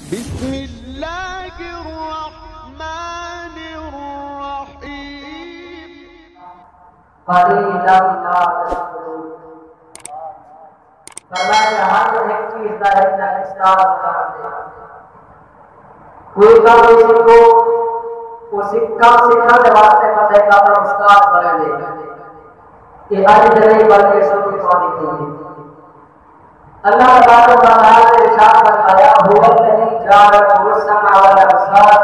بسم اللہ الرحمن الرحیم قلیلا ما تشکرون۔ فرمایا ہر ایک چیز کا ایک نہ استعمال کرتے ہیں۔ کوئی کام سیکھو وہ کام سکھانے واسطے پتہ کا اپنا استاد بنے دے کہ آج نہیں بلکہ سب کی پانی کی اللہ تبارک و تعالی نے ارشاد فرمایا هو الذی جعل لكم السمع والابصار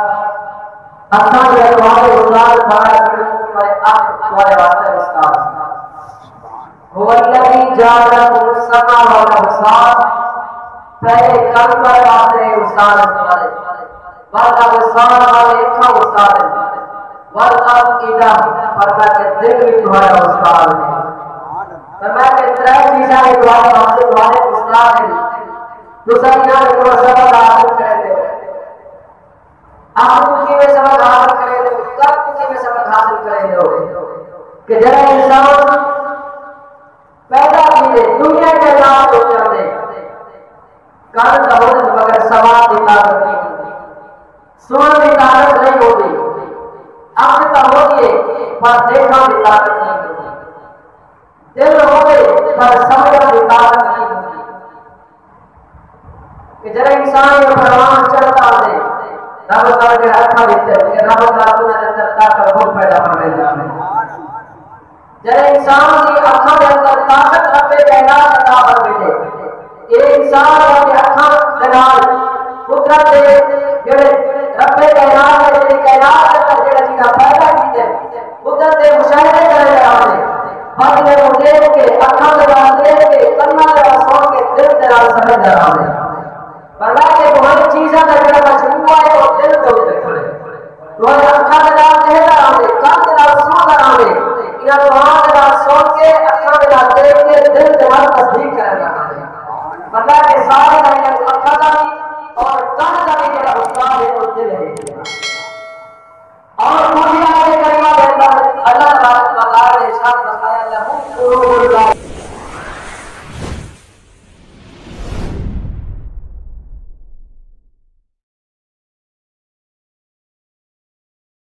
اساں یہ تمہارے استاد بنا کر تمہارے آنکھ تمہارے واسطے استاد هو الذی جعل لكم السمع والابصار پہلے کل پر واسطے استاد تمہارے والابصار والے کا استاد والافئدہ فرما کے دل بھی تمہارا استاد ہے فرمایا کہ ترے چیزاں تمہارے واسطے تمہارے استاد ہیں دوسرا کو سبق حاصل کرے دے آپ کی میں سبق حاصل کرے دے کب کی میں سبق حاصل کرے دے کہ جب انسان پیدا ہوئے دنیا کے نام ہو جاتے کان کا ہونے مگر سوال کی طاقت نہیں ہوتی سننے کی طاقت نہیں ہوتی آنکھ کا ہوتی پر دیکھا کی طاقت نہیں ہوتی دل ہوئے پر سمجھا کی طاقت نہیں ہوتی کہ جب انسان یہ پروان چلتا ہے رب تعالیٰ کے اکھا دیتے ہیں کہ رب تعالیٰ نے اندر طاقت خود پیدا فرمائے جانے جب انسان کی اکھا کے اندر طاقت رب کائنات عطا فرمائے یہ انسان اپنے اکھا جلال قدرت جڑے رب کائنات کے جڑی کائنات کے اندر جڑا چیزاں پیدا کیتے قدرت مشاہدے کرے جانے بندے کو دیکھ کے اکھا لگا دیکھ کے کنا لگا سن کے دل کے نال سمجھ جانے فرمایا کہ تمہاری چیزاں کا جڑا مجموعہ ہے وہ دل کے اوپر کھڑے تمہاری اکھا کے نال دیکھدا رہے کان کے نال سندا رہے انہاں تمہاں کے نال سن کے اکھا کے نال دیکھ کے دل کے نال تصدیق کرنا ہے فرمایا کہ سارے اکھا کا اور کان کا